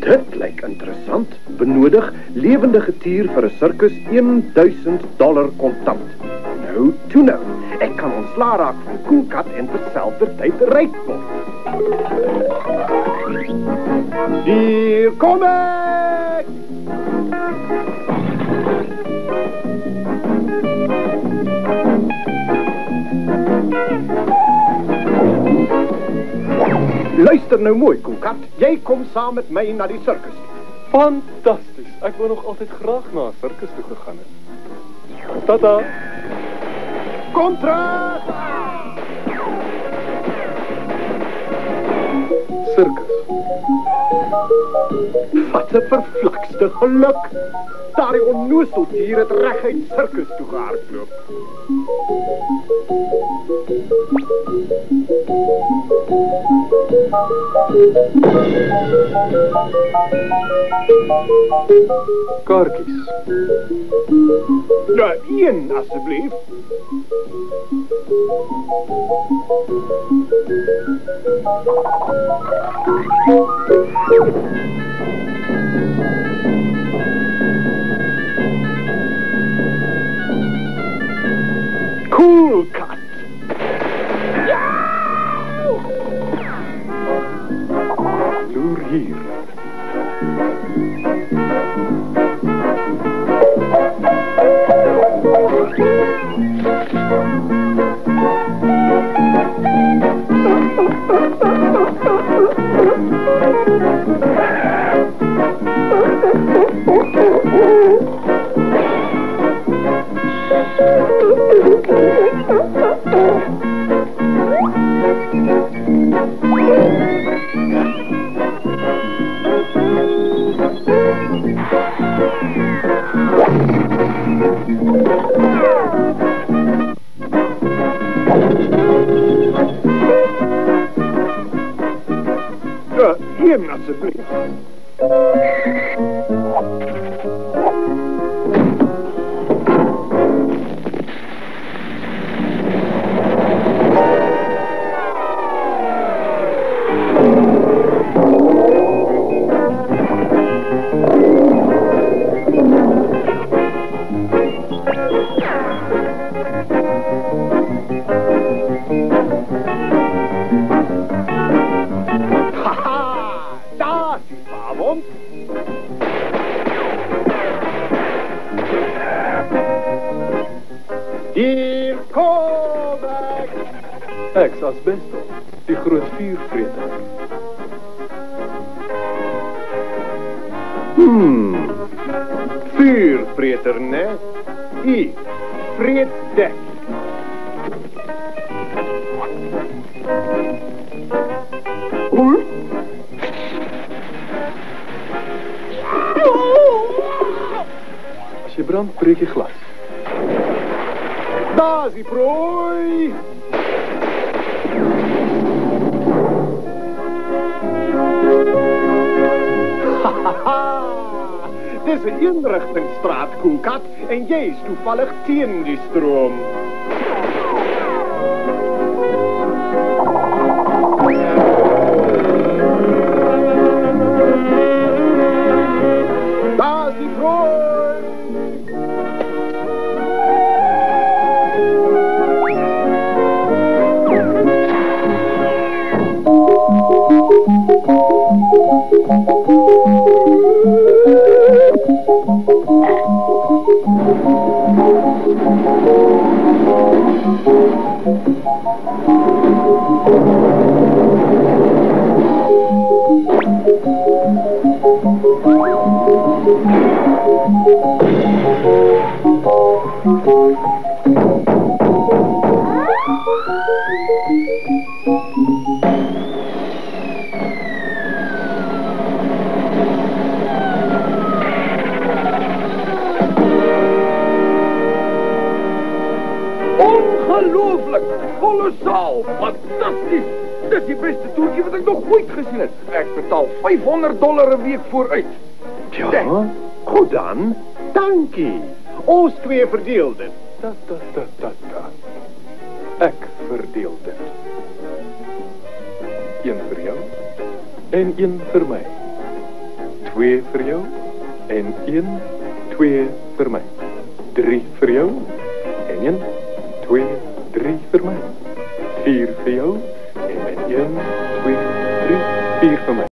Dit lyk interessant. Benodig lewendige tier vir 'n sirkus $1000 kontant. Nou, toe nou. Ek kan ontslaa raak van Koenkat en terselfdertyd ryk word. Hier kom ek! Luister nou mooi, Koenkat. Jy kom saam met my na die sirkus. Fantasties. Ek wou nog altyd graag na 'n sirkus toe gegaan het. Tata. Kontra! Sirkus. Wat 'n vervlakste geluk. Daardie onnoseldier het reguit sirkus toe gehardloop. Kaartjies. Ja, een asseblief. Cool cut. Loer hier. Een asseblief. Hier kom ek! Ek's Asbestos, die groot vuurvreter. Vuurvreter, né? Hier, vreet dek. As jy brand, breek jy glas. Daar's die prooi! Dis 'n eenrigtingstraat, Koenkat, en jy is toevallig teen die stroom. Daar's die prooi! Ongelooflik, kolossaal, fantasties. Dis die beste toertjie wat ek nog ooit gesien het. Ek betaal $500 'n week vooruit. Ja? Goed dan, dankie. Ons twee verdeel dit. Ta. Ek verdeel dit. Een vir jou en een vir my. 2 vir jou en 1, 2 vir my. 3 vir jou en 1, 2, 3 vir my. 4 vir jou en 1, 2, 3, 4 vir my.